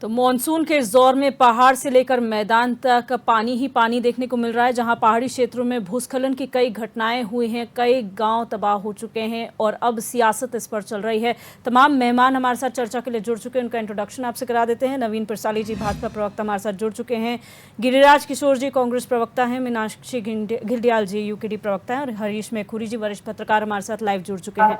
तो मानसून के इस दौर में पहाड़ से लेकर मैदान तक पानी ही पानी देखने को मिल रहा है, जहां पहाड़ी क्षेत्रों में भूस्खलन की कई घटनाएं हुई हैं, कई गांव तबाह हो चुके हैं और अब सियासत इस पर चल रही है। तमाम मेहमान हमारे साथ चर्चा के लिए जुड़ चुके हैं, उनका इंट्रोडक्शन आपसे करा देते हैं। नवीन पिरसाली जी भाजपा प्रवक्ता हमारे साथ जुड़ चुके हैं, गिरिराज किशोर जी कांग्रेस प्रवक्ता हैं, मीनाक्षी घिल्डियाल जी यूकेडी प्रवक्ता हैं और हरीश मैखुरी जी वरिष्ठ पत्रकार हमारे साथ लाइव जुड़ चुके हैं।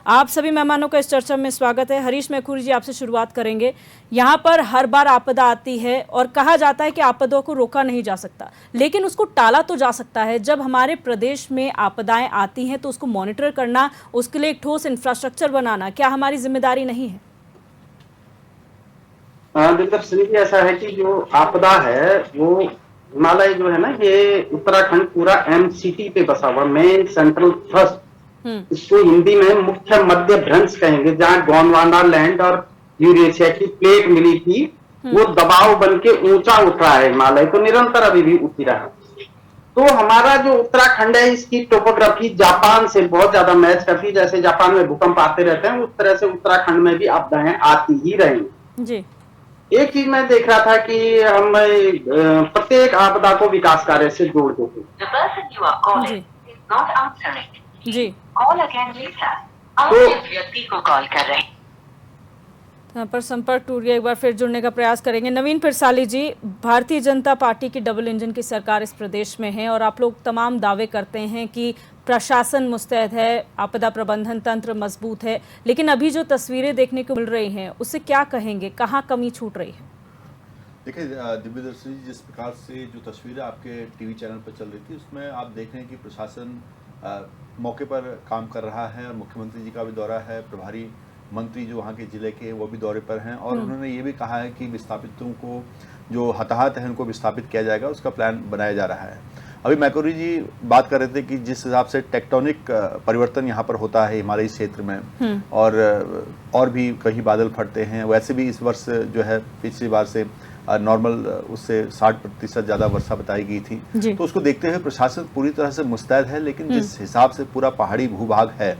आप सभी मेहमानों का इस चर्चा में स्वागत है। हरीश मैखुरी जी, आपसे शुरुआत करेंगे। यहाँ पर हर बार आपदा आती है और कहा जाता है कि आपदाओं को रोका नहीं जा सकता, लेकिन उसको टाला तो जा सकता है। जब हमारे प्रदेश में आपदाएं आती हैं तो उसको मॉनिटर करना, उसके लिए एक ठोस इंफ्रास्ट्रक्चर बनाना क्या हमारी जिम्मेदारी नहीं है? दिलदर्शनी जी, ऐसा है कि जो आपदा है वो हिमालय जो है ना, ये उत्तराखंड पूरा एमसीटी पे बसा हुआ, मेन सेंट्रल थ्रस्ट, इसको हिंदी में मुख्य मध्य भ्रंश कहेंगे, जहां गोंडवाना लैंड और यूरेशिया की प्लेट मिली थी, वो दबाव बन के ऊंचा उठ रहा है हिमालय, तो निरंतर अभी भी उठी रहा है। तो हमारा जो उत्तराखंड है, इसकी टोपोग्राफी जापान से बहुत ज्यादा मैच करती है। जैसे जापान में भूकंप आते रहते हैं, उस तरह से उत्तराखंड में भी आपदाएं आती ही रहेंगी जी। एक चीज मैं देख रहा था कि हम प्रत्येक आपदा को विकास कार्य से जोड़ देते जी। कॉल अगेन लेटर, आप जिस व्यक्ति को कॉल कर रहे हैं यहाँ पर संपर्क टूट गया, एक बार फिर जुड़ने का प्रयास करेंगे। नवीन पिरसाली जी, भारतीय जनता पार्टी की डबल इंजन की सरकार इस प्रदेश में है और आप लोग तमाम दावे करते हैं कि प्रशासन मुस्तैद है, आपदा प्रबंधन तंत्र मजबूत है, लेकिन अभी जो तस्वीरें देखने को मिल रही हैं उससे क्या कहेंगे, कहाँ कमी छूट रही है? देखिए दिव्यदर्शनी, जिस प्रकार से जो तस्वीरें आपके टीवी चैनल पर चल रही थी, उसमें आप देख रहे हैं कि प्रशासन मौके पर काम कर रहा है। मुख्यमंत्री जी का भी दौरा है, प्रभारी मंत्री जो वहाँ के जिले के वो भी दौरे पर हैं और उन्होंने ये भी कहा है कि विस्थापितों को, जो हताहत हैं, उनको विस्थापित किया जाएगा, उसका प्लान बनाया जा रहा है। अभी मैखुरी जी बात कर रहे थे कि जिस हिसाब से टेक्टोनिक परिवर्तन यहाँ पर होता है हिमालयी क्षेत्र में और भी कहीं बादल फटते हैं, वैसे भी इस वर्ष जो है पिछली बार से नॉर्मल उससे 60% ज़्यादा वर्षा बताई गई थी। तो उसको देखते हुए प्रशासन पूरी तरह से मुस्तैद है, लेकिन जिस हिसाब से पूरा पहाड़ी भूभाग है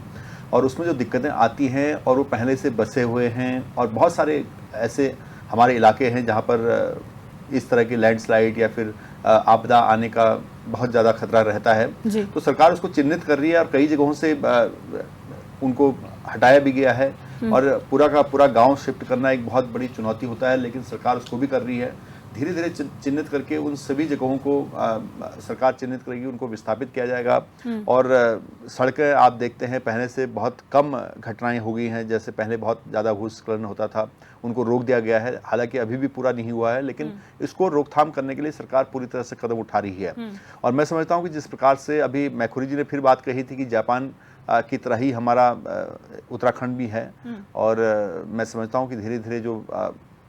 और उसमें जो दिक्कतें आती हैं और वो पहले से बसे हुए हैं और बहुत सारे ऐसे हमारे इलाके हैं जहाँ पर इस तरह की लैंडस्लाइड या फिर आपदा आने का बहुत ज़्यादा खतरा रहता है, तो सरकार उसको चिन्हित कर रही है और कई जगहों से उनको हटाया भी गया है और पूरा का पूरा गांव शिफ्ट करना एक बहुत बड़ी चुनौती होता है, लेकिन सरकार उसको भी कर रही है। धीरे धीरे चिन्हित करके उन सभी जगहों को सरकार चिन्हित करेगी, उनको विस्थापित किया जाएगा। और सड़कें आप देखते हैं पहले से बहुत कम घटनाएं हो गई हैं, जैसे पहले बहुत ज़्यादा भूस्खलन होता था, उनको रोक दिया गया है। हालांकि अभी भी पूरा नहीं हुआ है, लेकिन इसको रोकथाम करने के लिए सरकार पूरी तरह से कदम उठा रही है। और मैं समझता हूँ कि जिस प्रकार से अभी मैखुरी जी ने फिर बात कही थी कि जापान की तरह ही हमारा उत्तराखंड भी है, और मैं समझता हूँ कि धीरे धीरे जो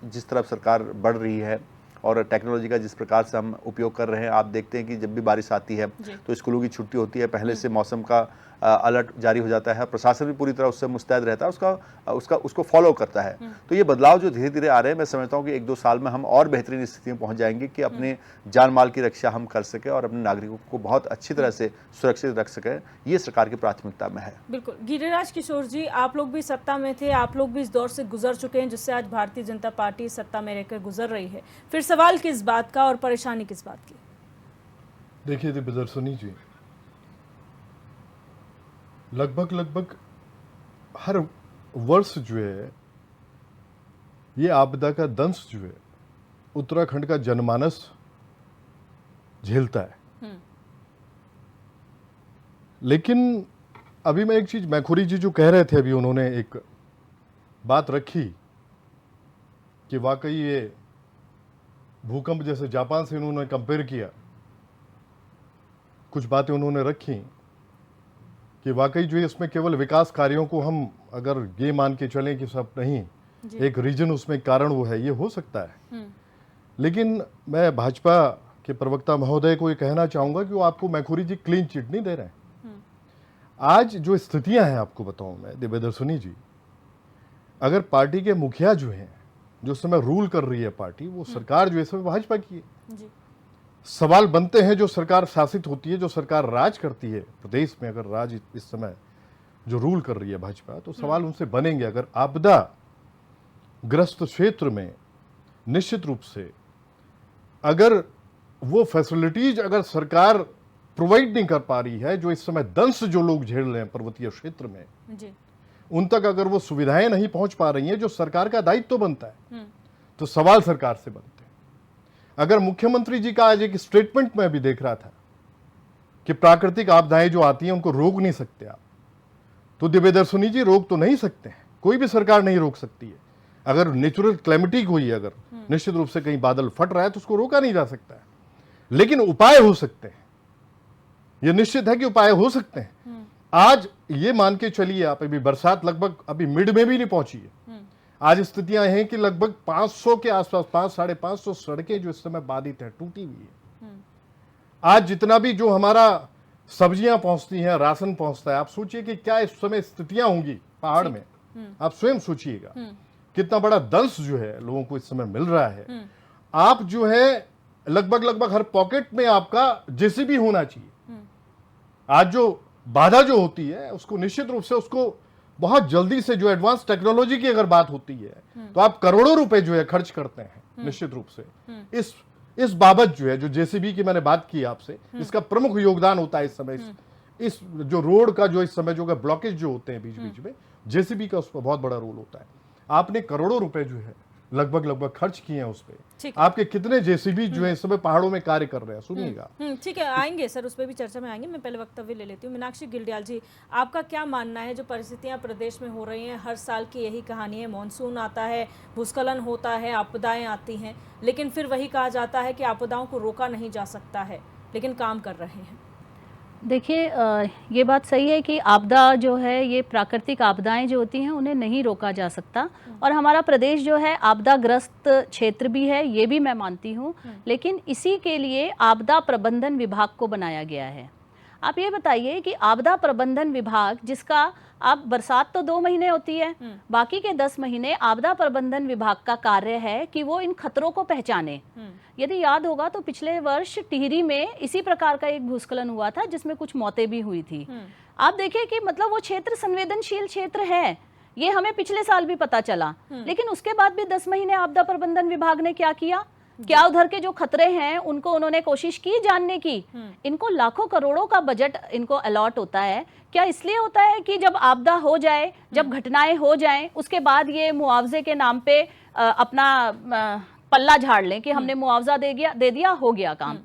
जिस तरफ सरकार बढ़ रही है और टेक्नोलॉजी का जिस प्रकार से हम उपयोग कर रहे हैं, आप देखते हैं कि जब भी बारिश आती है तो स्कूलों की छुट्टी होती है, पहले से मौसम का अलर्ट जारी हो जाता है, प्रशासन भी पूरी तरह उससे मुस्तैद रहता है, उसको फॉलो करता है। तो ये बदलाव जो धीरे धीरे आ रहे हैं, मैं समझता हूँ कि 1-2 साल में हम और बेहतरीन स्थिति में पहुँच जाएंगे कि अपने जान माल की रक्षा हम कर सकें और अपने नागरिकों को बहुत अच्छी तरह से सुरक्षित रख सकें। ये सरकार की प्राथमिकता में है। बिल्कुल। गिरिराज किशोर जी, आप लोग भी सत्ता में थे, आप लोग भी इस दौर से गुजर चुके हैं जिससे आज भारतीय जनता पार्टी सत्ता में रहकर गुजर रही है, फिर सवाल किस बात का और परेशानी किस बात की? देखिए दिव्यदर्शनी जी, लगभग हर वर्ष जो है ये आपदा का दंश जो है उत्तराखंड का जनमानस झेलता है। लेकिन अभी मैं एक चीज, मैखुरी जी जो कह रहे थे, अभी उन्होंने एक बात रखी कि वाकई ये भूकंप जैसे जापान से उन्होंने कंपेयर किया, कुछ बातें उन्होंने रखी कि वाकई जो है इसमें केवल विकास कार्यों को हम अगर ये मान के चलें कि सब नहीं, एक रीजन उसमें कारण वो है, ये हो सकता है। लेकिन मैं भाजपा के प्रवक्ता महोदय को ये कहना चाहूंगा कि वो आपको मैखुरी जी क्लीन चिट नहीं दे रहे हैं। आज जो स्थितियां हैं, आपको बताऊं मैं दिव्यदर्शनी जी, अगर पार्टी के मुखिया जो हैं, जो समय रूल कर रही है पार्टी, वो सरकार जो है समय भाजपा की है। सवाल बनते हैं, जो सरकार शासित होती है, जो सरकार राज करती है प्रदेश में, अगर राज इस समय जो रूल कर रही है भाजपा, तो सवाल उनसे बनेंगे। अगर आपदा ग्रस्त क्षेत्र में निश्चित रूप से अगर वो फैसिलिटीज अगर सरकार प्रोवाइड नहीं कर पा रही है, जो इस समय दंश जो लोग झेल रहे हैं पर्वतीय क्षेत्र में जी। उन तक अगर वो सुविधाएं नहीं पहुंच पा रही हैं, जो सरकार का दायित्व तो बनता है, तो सवाल सरकार से बनते हैं। अगर मुख्यमंत्री जी का आज एक स्टेटमेंट में भी देख रहा था कि प्राकृतिक आपदाएं जो आती हैं उनको रोक नहीं सकते आप, तो दिव्यदर्शनी जी रोक तो नहीं सकते हैं, कोई भी सरकार नहीं रोक सकती है। अगर नेचुरल क्लैमिटी हुई, अगर निश्चित रूप से कहीं बादल फट रहा है तो उसको रोका नहीं जा सकता है, लेकिन उपाय हो सकते हैं। यह निश्चित है कि उपाय हो सकते हैं। आज ये मान के चलिए आप, अभी बरसात लगभग अभी मिड में भी नहीं पहुंची है। आज स्थितियां हैं कि लगभग 500 के आसपास, 500-550 सड़कें जो इस समय बाधित है, टूटी हुई है। आज जितना भी जो हमारा सब्जियां पहुंचती हैं, राशन पहुंचता है, आप सोचिए कि क्या इस समय स्थितियां होंगी पहाड़ में। आप स्वयं सोचिएगा कितना बड़ा दंश जो है लोगों को इस समय मिल रहा है। आप जो है लगभग हर पॉकेट में आपका जेसीबी होना चाहिए। आज जो बाधा जो होती है उसको निश्चित रूप से उसको बहुत जल्दी से, जो एडवांस टेक्नोलॉजी की अगर बात होती है तो आप करोड़ों रुपए जो है खर्च करते हैं निश्चित रूप से। इस बाबत जो है, जो जेसीबी की मैंने बात की आपसे, इसका प्रमुख योगदान होता है इस समय। इस जो रोड का जो इस समय जो ब्लॉकेज जो होते हैं बीच बीच में, जेसीबी का उस पर बहुत बड़ा रोल होता है। आपने करोड़ों रुपए जो है लगभग खर्च किए हैं उस पे। आपके कितने जेसीबी जो है इस समय पहाड़ों में कार्य कर रहे हैं, सुनिएगा। ठीक है, आएंगे सर, उस पर भी चर्चा में आएंगे। मैं पहले वक्तव्य ले लेती हूँ। मीनाक्षी गिल्डियाल जी, आपका क्या मानना है, जो परिस्थितियां प्रदेश में हो रही हैं, हर साल की यही कहानी है, मानसून आता है, भूस्खलन होता है, आपदाएं आती हैं, लेकिन फिर वही कहा जाता है कि आपदाओं को रोका नहीं जा सकता है, लेकिन काम कर रहे हैं। देखिए, ये बात सही है कि आपदा जो है, ये प्राकृतिक आपदाएं जो होती हैं उन्हें नहीं रोका जा सकता, और हमारा प्रदेश जो है आपदाग्रस्त क्षेत्र भी है, ये भी मैं मानती हूँ। लेकिन इसी के लिए आपदा प्रबंधन विभाग को बनाया गया है। आप ये बताइए कि आपदा प्रबंधन विभाग, जिसका आप बरसात तो 2 महीने होती है, बाकी के 10 महीने आपदा प्रबंधन विभाग का कार्य है कि वो इन खतरों को पहचाने। यदि याद होगा तो पिछले वर्ष टिहरी में इसी प्रकार का एक भूस्खलन हुआ था जिसमें कुछ मौतें भी हुई थी। आप देखिए कि मतलब वो क्षेत्र संवेदनशील क्षेत्र है, ये हमें पिछले साल भी पता चला, लेकिन उसके बाद भी 10 महीने आपदा प्रबंधन विभाग ने क्या किया? क्या उधर के जो खतरे हैं उनको उन्होंने कोशिश की जानने की? इनको लाखों करोड़ों का बजट इनको अलॉट होता है। क्या इसलिए होता है कि जब आपदा हो जाए, जब घटनाएं हो जाएं, उसके बाद ये मुआवजे के नाम पे अपना पल्ला झाड़ लें कि हमने मुआवजा दे दिया, हो गया काम?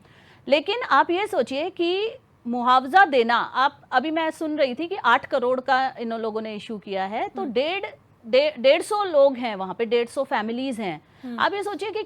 लेकिन आप ये सोचिए कि मुआवजा देना, आप अभी मैं सुन रही थी कि 8 करोड़ का इन लोगों ने इशू किया है, तो 150 लोग हैं वहां पे, 150 फैमिलीज हैं। आप ये सोचिए कि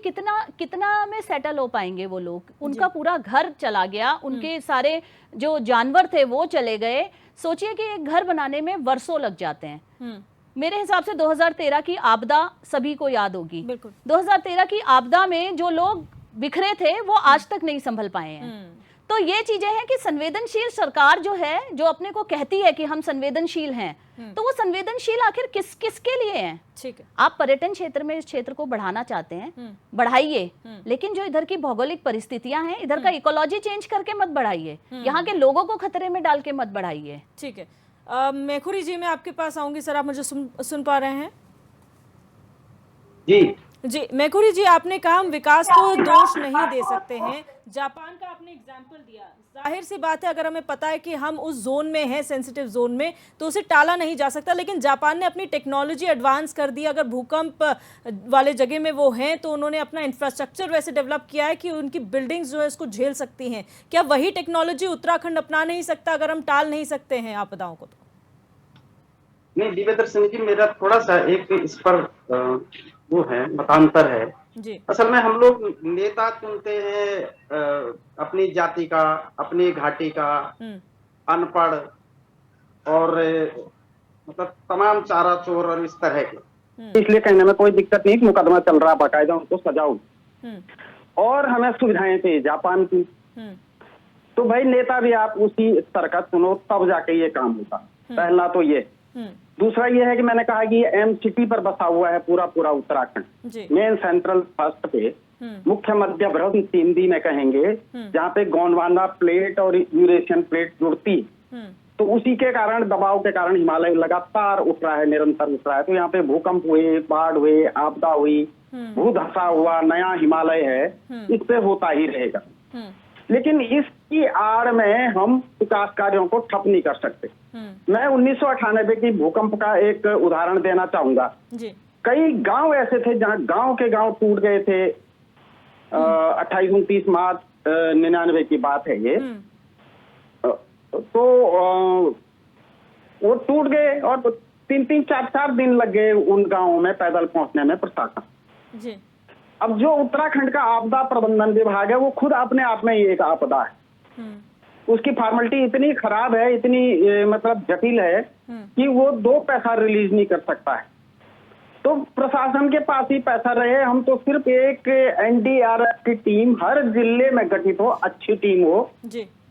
कितना में सेटल हो पाएंगे वो लोग। उनका पूरा घर चला गया, उनके सारे जो जानवर थे वो चले गए। सोचिए कि एक घर बनाने में वर्षों लग जाते हैं। मेरे हिसाब से 2013 की आपदा सभी को याद होगी। 2013 की आपदा में जो लोग बिखरे थे वो आज तक नहीं संभल पाए हैं। तो ये चीजें हैं कि संवेदनशील सरकार जो है, जो अपने को कहती है कि हम संवेदनशील हैं, तो वो संवेदनशील आखिर किसके लिए है? ठीक है, आप पर्यटन क्षेत्र में इस क्षेत्र को बढ़ाना चाहते हैं, बढ़ाइए, लेकिन जो इधर की भौगोलिक परिस्थितियां हैं, इधर का इकोलॉजी चेंज करके मत बढ़ाइए, यहाँ के लोगों को खतरे में डाल के मत बढ़ाइए। ठीक है, मेखुरी जी मैं आपके पास आऊंगी। सर, आप मुझे सुन पा रहे हैं? जी मेखुरी जी, आपने कहा हम विकास को दोष नहीं दे सकते हैं। जापान का आपने एग्जाम्पल दिया। जाहिर सी बात है, अगर हमें पता है कि हम उस जोन में हैं, सेंसिटिव जोन में, तो उसे टाला नहीं जा सकता। लेकिन जापान ने अपनी टेक्नोलॉजी एडवांस कर दी। अगर भूकंप वाले जगह में वो हैं तो उन्होंने अपना इंफ्रास्ट्रक्चर वैसे डेवलप किया है कि उनकी बिल्डिंग्स जो है इसको झेल सकती हैं। क्या वही टेक्नोलॉजी उत्तराखंड अपना नहीं सकता अगर हम टाल नहीं सकते हैं आपदाओं को? तो नहीं, दिव्यदर्शनी जी, मेरा थोड़ा सा एक इस पर वो है, मतांतर है जी। असल में हम लोग नेता चुनते हैं अपनी जाति का, अपनी घाटी का, अनपढ़ और मतलब तमाम चारा चोर और इस तरह के। इसलिए कहने में कोई दिक्कत नहीं, मुकदमा चल रहा, बाकायदा उनको सजाओ और हमें सुविधाएं थी जापान की। तो भाई नेता भी आप उसी स्तर का चुनो, तब जाके ये काम होता। पहला तो ये। दूसरा ये है कि मैंने कहा कि एमसीटी पर बसा हुआ है पूरा उत्तराखंड, मेन सेंट्रल फर्स्ट पे, मुख्य मध्य भ्रमण सिंधी में कहेंगे, जहाँ पे गोंडवाना प्लेट और यूरेशियन प्लेट जुड़ती। तो उसी के कारण, दबाव के कारण हिमालय लगातार उठ रहा है, निरंतर उठ रहा है। तो यहाँ पे भूकंप हुए, बाढ़ हुए, आपदा हुई, भू धंसा हुआ नया हिमालय है, इस पे होता ही रहेगा। लेकिन इसकी आड़ में हम विकास कार्यों को ठप नहीं कर सकते। मैं 1998 की भूकंप का एक उदाहरण देना चाहूंगा। कई गांव ऐसे थे जहां गांव के गांव टूट गए थे। 28-29 मार्च 99 की बात है ये। तो वो टूट गए और 3-3, 4-4 दिन लग गए उन गांवों में पैदल पहुंचने में प्रशासन। अब जो उत्तराखंड का आपदा प्रबंधन विभाग है वो खुद अपने आप में ही एक आपदा है। उसकी फॉर्मेलिटी इतनी खराब है, इतनी मतलब जटिल है कि वो 2 पैसा रिलीज नहीं कर सकता है। तो प्रशासन के पास ही पैसा रहे, हम तो सिर्फ एक एनडीआरएफ की टीम हर जिले में गठित हो, अच्छी टीम हो।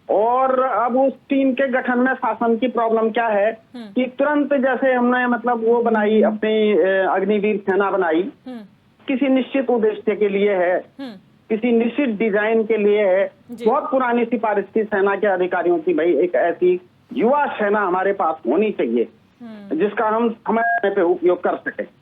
और अब उस टीम के गठन में शासन की प्रॉब्लम क्या है कि तुरंत जैसे हमने मतलब वो बनाई, अपनी अग्निवीर सेना बनाई, किसी निश्चित उद्देश्य के लिए है, किसी निश्चित डिजाइन के लिए है। बहुत पुरानी सिफारिश की सेना के अधिकारियों की भाई एक ऐसी युवा सेना हमारे पास होनी चाहिए जिसका हम समय पे उपयोग कर सके।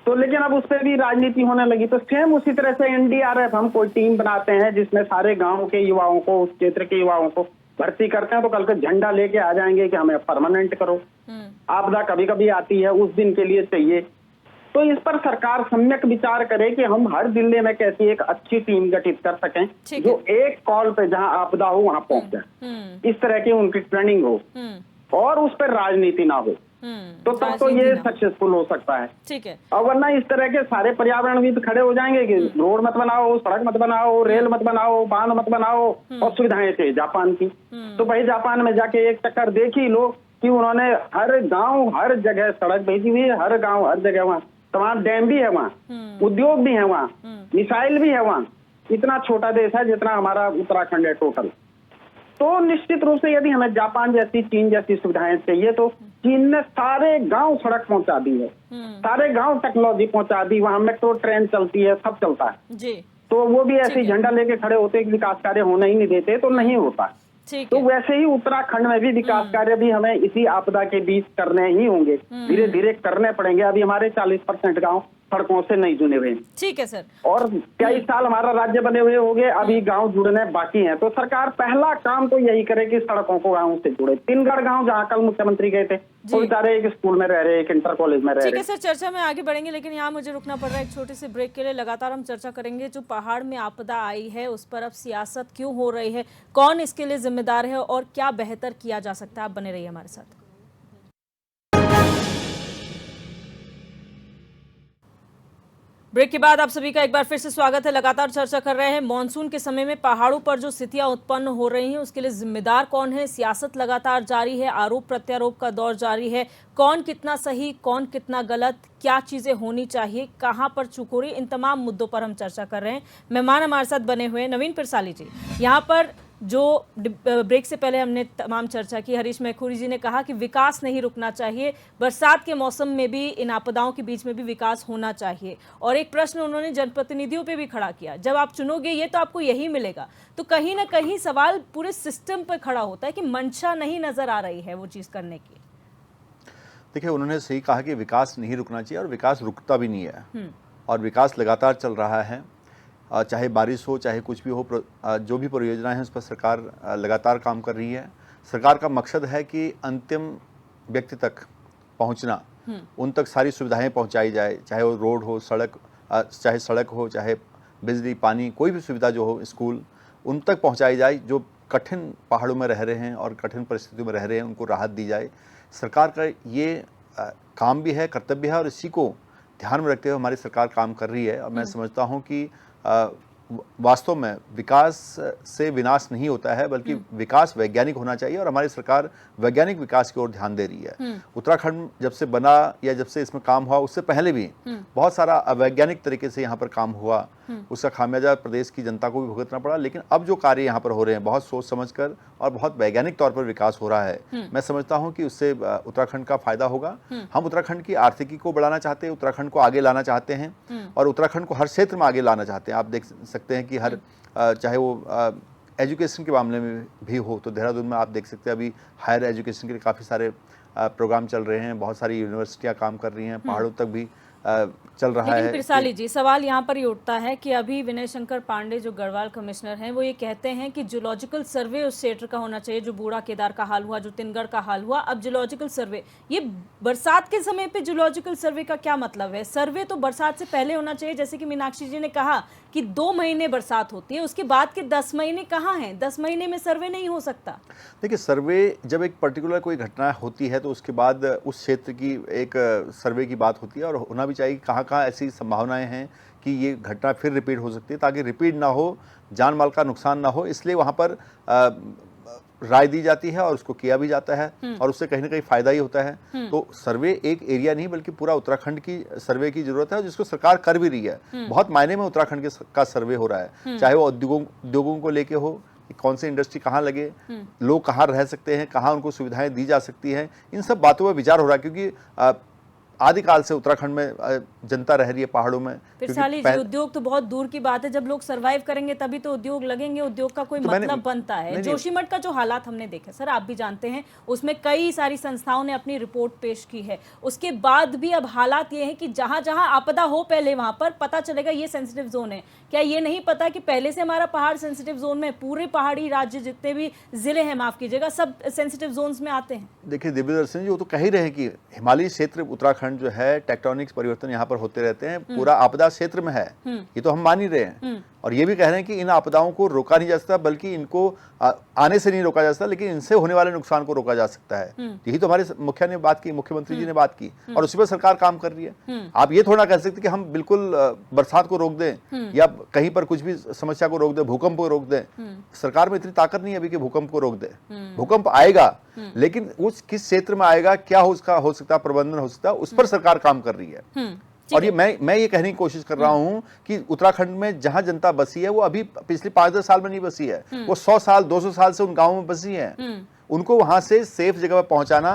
तो लेकिन अब उस पर भी राजनीति होने लगी। तो सेम उसी तरह से एनडीआरएफ हम कोई टीम बनाते हैं जिसमें सारे गांव के युवाओं को, उस क्षेत्र के युवाओं को भर्ती करते हैं, तो कल को झंडा लेके आ जाएंगे कि हमें परमानेंट करो। आपदा कभी कभी आती है, उस दिन के लिए चाहिए। तो इस पर सरकार सम्यक विचार करे कि हम हर जिले में कैसी एक अच्छी टीम गठित कर सकें जो एक कॉल पे जहां आपदा हो वहां पहुंच जाए। इस तरह की उनकी ट्रेनिंग हो और उस पर राजनीति ना हो, तो तब तो ये सक्सेसफुल हो सकता है। ठीक है। और वरना इस तरह के सारे पर्यावरणविद खड़े हो जाएंगे कि रोड मत बनाओ, सड़क मत बनाओ, रेल मत बनाओ, बांध मत बनाओ, और सुविधाएं थे जापान की। तो भाई जापान में जाके एक चक्कर देख ही लो कि उन्होंने हर गांव हर जगह सड़क भेजी हुई है, हर गांव हर जगह वहाँ तमाम डैम भी है, वहाँ उद्योग भी है, वहाँ मिसाइल भी है, वहाँ इतना छोटा देश है जितना हमारा उत्तराखंड है टोटल। तो निश्चित रूप से यदि हमें जापान जैसी, चीन जैसी सुविधाएं चाहिए तो चीन ने सारे गांव सड़क पहुंचा दी है, सारे गांव टेक्नोलॉजी पहुंचा दी, वहाँ मेट्रो ट्रेन चलती है, सब चलता है। तो वो भी ऐसे झंडा लेके खड़े होते कि विकास कार्य होने ही नहीं देते, तो नहीं होता। तो वैसे ही उत्तराखंड में भी विकास कार्य भी हमें इसी आपदा के बीच करने ही होंगे, धीरे धीरे करने पड़ेंगे। अभी हमारे 40% गांव सड़कों से नहीं जुड़े हुए। ठीक है सर। और कई साल हमारा राज्य बने हुए हो गए, अभी गांव जुड़ने बाकी हैं। तो सरकार पहला काम तो यही करे कि सड़कों को गांव से जुड़े। 3 गढ़ गांव जहाँ कल मुख्यमंत्री गए थे, वो बेचारे एक स्कूल में रह रहे, एक इंटर कॉलेज में रह रहे। ठीक है सर, चर्चा में आगे बढ़ेंगे, लेकिन यहाँ मुझे रुकना पड़ रहा है एक छोटे से ब्रेक के लिए। लगातार हम चर्चा करेंगे जो पहाड़ में आपदा आई है उस पर अब सियासत क्यों हो रही है, कौन इसके लिए जिम्मेदार है और क्या बेहतर किया जा सकता है। आप बने रहिए हमारे साथ। ब्रेक के बाद आप सभी का एक बार फिर से स्वागत है। लगातार चर्चा कर रहे हैं मॉनसून के समय में पहाड़ों पर जो स्थितियां उत्पन्न हो रही हैं उसके लिए जिम्मेदार कौन है। सियासत लगातार जारी है, आरोप प्रत्यारोप का दौर जारी है। कौन कितना सही, कौन कितना गलत, क्या चीजें होनी चाहिए, कहां पर चूक हो रही, इन तमाम मुद्दों पर हम चर्चा कर रहे हैं। मेहमान हमारे साथ बने हुए हैं नवीन पिरसाली जी। यहाँ पर जो ब्रेक से पहले हमने तमाम चर्चा की, हरीश मैखुरी जी ने कहा कि विकास नहीं रुकना चाहिए, बरसात के मौसम में भी इन आपदाओं के बीच में भी विकास होना चाहिए। और एक प्रश्न उन्होंने जनप्रतिनिधियों पे भी खड़ा किया, जब आप चुनोगे ये तो आपको यही मिलेगा। तो कहीं ना कहीं सवाल पूरे सिस्टम पर खड़ा होता है कि मंशा नहीं नजर आ रही है वो चीज़ करने की। देखिए, उन्होंने सही कहा कि विकास नहीं रुकना चाहिए और विकास रुकता भी नहीं है, और विकास लगातार चल रहा है। चाहे बारिश हो, चाहे कुछ भी हो, जो भी परियोजनाएं हैं उस पर सरकार लगातार काम कर रही है। सरकार का मकसद है कि अंतिम व्यक्ति तक पहुंचना, उन तक सारी सुविधाएं पहुंचाई जाए, चाहे वो रोड हो, चाहे सड़क हो, चाहे बिजली, पानी, कोई भी सुविधा जो हो, स्कूल, उन तक पहुंचाई जाए। जो कठिन पहाड़ों में रह रहे हैं और कठिन परिस्थितियों में रह रहे हैं उनको राहत दी जाए। सरकार का ये काम भी है, कर्तव्य है, और इसी को ध्यान में रखते हुए हमारी सरकार काम कर रही है। और मैं समझता हूँ कि वास्तव में विकास से विनाश नहीं होता है, बल्कि विकास वैज्ञानिक होना चाहिए, और हमारी सरकार वैज्ञानिक विकास की ओर ध्यान दे रही है। उत्तराखंड जब से बना या जब से इसमें काम हुआ, उससे पहले भी बहुत सारा अवैज्ञानिक तरीके से यहाँ पर काम हुआ, उसका खामियाजा प्रदेश की जनता को भी भुगतना पड़ा। लेकिन अब जो कार्य यहाँ पर हो रहे हैं बहुत सोच समझकर और बहुत वैज्ञानिक तौर पर विकास हो रहा है। मैं समझता हूँ कि उससे उत्तराखंड का फायदा होगा। हम उत्तराखंड की आर्थिकी को बढ़ाना चाहते हैं, उत्तराखंड को आगे लाना चाहते हैं, और उत्तराखंड को हर क्षेत्र में आगे लाना चाहते हैं। आप देख सकते हैं कि हर चाहे वो एजुकेशन के मामले में भी हो, तो देहरादून में आप देख सकते हैं अभी हायर एजुकेशन के लिए काफ़ी सारे प्रोग्राम चल रहे हैं, बहुत सारी यूनिवर्सिटियां काम कर रही हैं, पहाड़ों तक भी चल रहा लेकिन है। पिरसाली जी, सवाल यहाँ पर ये उठता है कि अभी विनय शंकर पांडे जो गढ़वाल कमिश्नर हैं वो ये कहते हैं कि जूलॉजिकल सर्वे उस क्षेत्र का होना चाहिए, जो बूढ़ा केदार का हाल हुआ, जो तिनगढ़ का हाल हुआ। अब जूलॉजिकल सर्वे, ये बरसात के समय पे जूलॉजिकल सर्वे का क्या मतलब है? सर्वे तो बरसात से पहले होना चाहिए, जैसे कि मीनाक्षी जी ने कहा कि 2 महीने बरसात होती है, उसके बाद के 10 महीने कहाँ हैं? 10 महीने में सर्वे नहीं हो सकता। देखिए, सर्वे जब एक पर्टिकुलर कोई घटना होती है तो उसके बाद उस क्षेत्र की एक सर्वे की बात होती है, और होना भी चाहिए कहाँ कहाँ ऐसी संभावनाएं हैं कि ये घटना फिर रिपीट हो सकती है, ताकि रिपीट ना हो, जान माल का नुकसान ना हो। इसलिए वहाँ पर राय दी जाती है और उसको किया भी जाता है, और उससे कहीं ना कहीं फायदा ही होता है। तो सर्वे एक एरिया नहीं बल्कि पूरा उत्तराखंड की सर्वे की जरूरत है, जिसको सरकार कर भी रही है। बहुत मायने में उत्तराखंड का सर्वे हो रहा है, चाहे वो उद्योगों को लेके हो, कौन से इंडस्ट्री कहाँ लगे, लोग कहाँ रह सकते हैं, कहाँ उनको सुविधाएं दी जा सकती हैं, इन सब बातों पर विचार हो रहा है। क्योंकि आदिकाल से उत्तराखंड में जनता रह रही है पहाड़ों में। पिरसाली जी, उद्योग तो बहुत दूर की बात है, जब लोग सरवाइव करेंगे तभी तो उद्योग लगेंगे, उद्योग का कोई मतलब बनता है। जोशीमठ का जो हालात हमने देखे सर, आप भी जानते हैं, उसमें कई सारी संस्थाओं ने अपनी रिपोर्ट पेश की है। उसके बाद भी अब हालात ये है कि जहां जहां आपदा हो पहले वहां पर पता चलेगा ये सेंसिटिव जोन है। क्या ये नहीं पता कि पहले से हमारा पहाड़ सेंसिटिव जोन में, पूरे पहाड़ी राज्य जितने भी जिले हैं, माफ कीजिएगा, सब सेंसिटिव जोन में आते हैं? देखिए दिव्यदर्शन जी, वो तो कह ही रहे हैं कि हिमालयी क्षेत्र उत्तराखंड जो है, टेक्टोनिक्स परिवर्तन यहाँ पर होते रहते हैं, पूरा आपदा क्षेत्र में है, ये तो हम मान ही रहे हैं। और ये भी कह रहे हैं कि इन आपदाओं को रोका नहीं जा सकता, बल्कि इनको आने से नहीं रोका जा सकता, लेकिन इनसे होने वाले नुकसान को रोका जा सकता है। यही तो हमारे मुख्यमंत्री जी ने बात की, और उसी पर सरकार काम कर रही है। आप ये थोड़ा कह सकते कि हम बिल्कुल बरसात को रोक दें या कहीं पर कुछ भी समस्या को रोक दें, भूकंप को रोक दें। सरकार में इतनी ताकत नहीं है अभी कि भूकंप को रोक दे। भूकंप आएगा, लेकिन उस किस क्षेत्र में आएगा, क्या उसका हो सकता है, प्रबंधन हो सकता है, उस पर सरकार काम कर रही है। और ये मैं ये कहने की कोशिश कर रहा हूं कि उत्तराखंड में जहां जनता बसी है, वो अभी पिछले 5-10 साल में नहीं बसी है, वो 100 साल 200 साल से उन गांवों में बसी है। उनको वहां से सेफ जगह पर पहुंचाना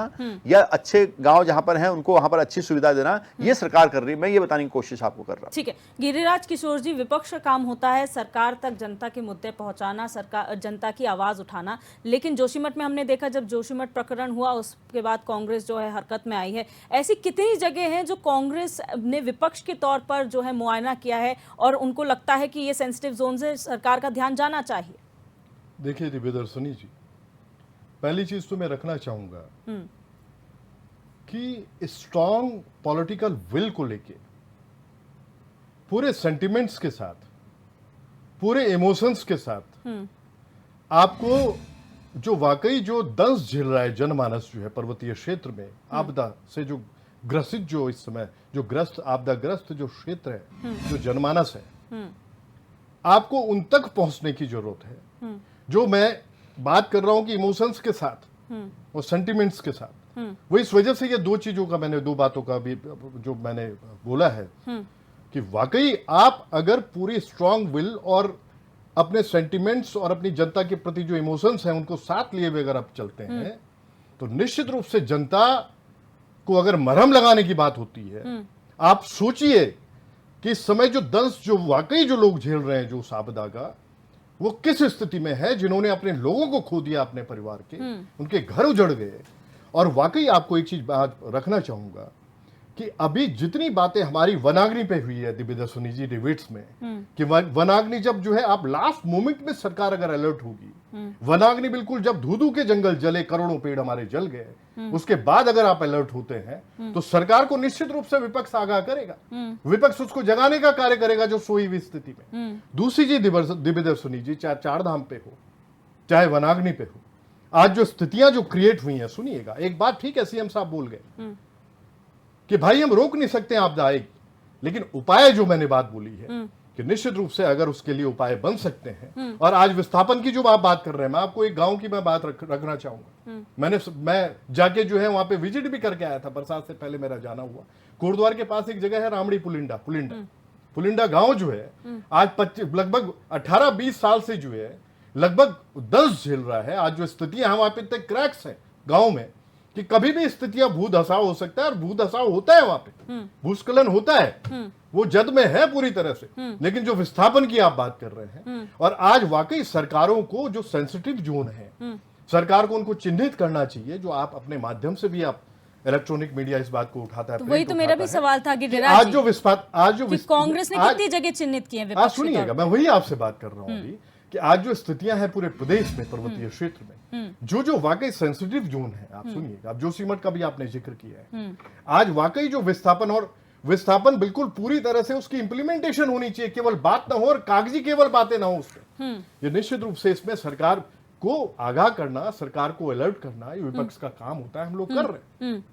या अच्छे गांव जहां पर हैं उनको वहां पर अच्छी सुविधा देना, ये सरकार कर रही है। मैं ये बताने की कोशिश आपको कर रहा हूं। ठीक है गिरिराज किशोर जी, विपक्ष का काम होता है सरकार तक जनता के मुद्दे पहुंचाना, सरकार जनता की आवाज उठाना, लेकिन जोशीमठ में हमने देखा जब जोशीमठ प्रकरण हुआ उसके बाद कांग्रेस जो है हरकत में आई है। ऐसी कितनी जगह हैं जो कांग्रेस ने विपक्ष के तौर पर जो है मुआयना किया है और उनको लगता है कि ये सेंसिटिव जोन से सरकार का ध्यान जाना चाहिए? देखिए दिव्यदर्शनी जी, पहली चीज तो मैं रखना चाहूंगा कि स्ट्रॉन्ग पॉलिटिकल विल को लेके पूरे सेंटिमेंट्स के साथ, पूरे इमोशंस के साथ आपको जो वाकई जो दंश झेल रहा है जनमानस जो है पर्वतीय क्षेत्र में, आपदा से जो ग्रसित, जो इस समय जो ग्रस्त आपदाग्रस्त जो क्षेत्र है, जो जनमानस है, आपको उन तक पहुंचने की जरूरत है। जो मैं बात कर रहा हूं कि इमोशंस के साथ और सेंटिमेंट्स के साथ, वो इस वजह से ये दो चीजों का मैंने, दो बातों का भी जो मैंने बोला है कि वाकई आप अगर पूरी स्ट्रांग विल और अपने सेंटिमेंट्स और अपनी जनता के प्रति जो इमोशंस हैं उनको साथ लिए हुए अगर आप चलते हैं, तो निश्चित रूप से जनता को अगर मरहम लगाने की बात होती है, आप सोचिए कि इस समय जो दंश जो वाकई जो लोग झेल रहे हैं जो उस आपदा का, वो किस स्थिति में है, जिन्होंने अपने लोगों को खो दिया, अपने परिवार के, उनके घर उजड़ गए। और वाकई आपको एक चीज बात रखना चाहूंगा कि अभी जितनी बातें हमारी वनाग्नि पे हुई है दिव्यदर्शनी जी डिबेट्स में, कि वनाग्नि जब जो है आप लास्ट मोमेंट में सरकार अगर अलर्ट होगी, वनाग्नि बिल्कुल जब धूधू के जंगल जले, करोड़ों पेड़ हमारे जल गए, उसके बाद अगर आप अलर्ट होते हैं तो सरकार को निश्चित रूप से विपक्ष आगाह करेगा, विपक्ष उसको जगाने का कार्य करेगा जो सोई हुई स्थिति में। दूसरी चीज दिव्यदर्शनी जी, चाहे चारधाम पे हो चाहे वनाग्नि पे हो, आज जो स्थितियां जो क्रिएट हुई हैं, सुनिएगा एक बात, ठीक है सीएम साहब बोल गए कि भाई हम रोक नहीं सकते आपदा आएगी, लेकिन उपाय जो मैंने बात बोली है कि निश्चित रूप से अगर उसके लिए उपाय बन सकते हैं। और आज विस्थापन की जो आप बात कर रहे हैं, मैं आपको एक गांव की मैं बात रखना चाहूंगा। मैं जाके जो है वहां पे विजिट भी करके आया था, बरसात से पहले मेरा जाना हुआ। कोटद्वार के पास एक जगह है रामड़ी पुलिंडा गांव जो है आज लगभग 18-20 साल से जो है लगभग दंश झेल रहा है। आज जो स्थितियां हैं वहां पे इतने क्रैक्स हैं गांव में कि कभी भी स्थितियां भूधसाव हो सकता है, और भूधसाव होता है वहां पे, भूस्खलन होता है, वो जद में है पूरी तरह से। लेकिन जो विस्थापन की आप बात कर रहे हैं, और आज वाकई सरकारों को जो सेंसिटिव जोन है, सरकार को उनको चिन्हित करना चाहिए, जो आप अपने माध्यम से भी आप इलेक्ट्रॉनिक मीडिया इस बात को उठाता है, तो वही प्रिंट तो मेरा भी उठाता है सवाल था कि गिरिराज आज जी, जो विस्फाट आज जो कि कांग्रेस ने कितनी जगह चिन्हित की है आज विपक्षी तौर सुनिएगा, मैं वही आपसे बात कर रहा हूँ अभी कि आज जो स्थितियां हैं पूरे प्रदेश में, पर्वतीय क्षेत्र में, जो वाकई सेंसिटिव जोन है, आप सुनिएगा, अब जोशीमठ का भी आपने जिक्र किया है, आज वाकई जो विस्थापन बिल्कुल पूरी तरह से उसकी इंप्लीमेंटेशन होनी चाहिए, केवल बात ना हो और कागजी केवल बातें ना हो उस पर। ये निश्चित रूप से इसमें सरकार को आगाह करना, सरकार को अलर्ट करना, ये विपक्ष का काम होता है, हम लोग कर रहे हैं।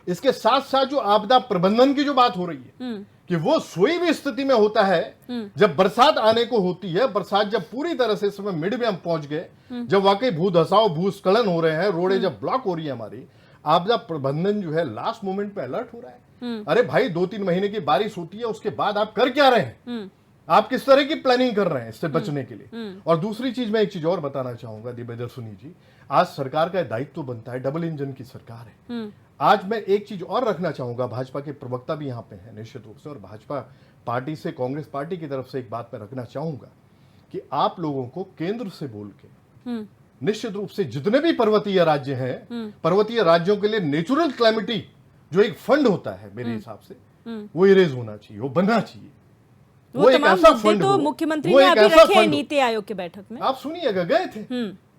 इसके साथ साथ जो आपदा प्रबंधन की जो बात हो रही है कि वो सोई भी स्थिति में होता है जब बरसात आने को होती है, बरसात जब पूरी तरह से इस समय मिड में हम पहुंच गए, जब वाकई भूधसाव भूस्खलन हो रहे हैं, रोडें जब ब्लॉक हो रही है हमारी, आपदा प्रबंधन जो है लास्ट मोमेंट पे अलर्ट हो रहा है। अरे भाई 2-3 महीने की बारिश होती है, उसके बाद आप कर क्या रहे हैं, आप किस तरह की प्लानिंग कर रहे हैं इससे बचने के लिए। और दूसरी चीज, मैं एक चीज और बताना चाहूंगा दिग्विजय सुनी जी, आज सरकार का दायित्व बनता है, डबल इंजन की सरकार है। आज मैं एक चीज और रखना चाहूंगा, भाजपा के प्रवक्ता भी यहाँ पे हैं निश्चित रूप से, और भाजपा पार्टी से, कांग्रेस पार्टी की तरफ से एक बात मैं रखना चाहूंगा कि आप लोगों को केंद्र से बोल के निश्चित रूप से जितने भी पर्वतीय राज्य हैं, पर्वतीय राज्यों के लिए नेचुरल क्लैमिटी जो एक फंड होता है मेरे हिसाब से, वो इरेज होना चाहिए, वो बनना चाहिए। वो तमाम मुद्दे तो मुख्यमंत्री ने अभी रखे हैं नीति आयोग की बैठक में। आप सुनिएगा, गए थे,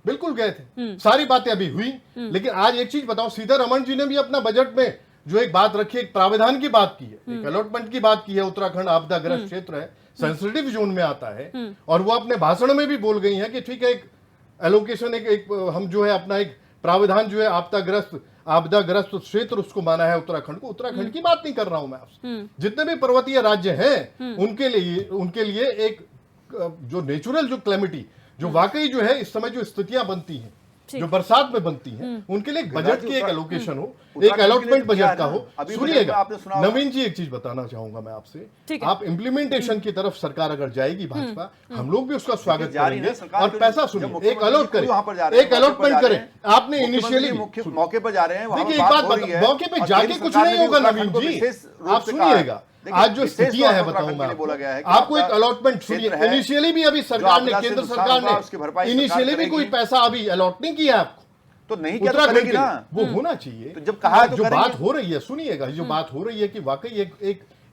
बिल्कुल गए थे, सारी बातें अभी हुई। लेकिन आज एक चीज बताओ, सीतारमण जी ने भी अपना बजट में जो एक बात रखी है, एक प्रावधान की बात की है, एक अलॉटमेंट की बात की है। उत्तराखंड आपदाग्रस्त क्षेत्र है, सेंसिटिव जोन में आता है, और वो अपने भाषण में भी बोल गई है कि ठीक है, एक एलोकेशन, एक हम जो है अपना एक प्रावधान जो है आपदाग्रस्त क्षेत्र उसको माना है उत्तराखंड को। उत्तराखंड की बात नहीं कर रहा हूं मैं आपसे, जितने भी पर्वतीय राज्य हैं उनके लिए एक जो नेचुरल जो क्लेमिटी, जो वाकई जो है इस समय जो स्थितियां बनती हैं, जो बरसात में बनती हैं, उनके लिए एक बजट की एक एलोकेशन हो, एक अलॉटमेंट बजट का हो। सुनिएगा नवीन जी, एक चीज बताना चाहूंगा मैं आपसे, आप इम्प्लीमेंटेशन की तरफ सरकार अगर जाएगी भाजपा, हम लोग भी उसका स्वागत करेंगे। और पैसा सुनिए, एक अलॉट करें, एक अलॉटमेंट करें। आपने इनिशियली मौके पर जा रहे हैं, देखिए, एक बात, मौके पे जाके कुछ नहीं होगा नवीन जी, आप सुनिएगा, आज जो स्थितियां है बताऊं मैं आपको, एक अलॉटमेंट सुनिए, इनिशियली भी अभी सरकार ने, केंद्र सरकार ने इनिशियली भी कोई पैसा अभी अलॉट नहीं किया आपको, तो नहीं क्या तो करेगी ना, वो होना चाहिए। तो जब कहा तो जो बात हो रही है, सुनिएगा, जो बात हो रही है कि वाकई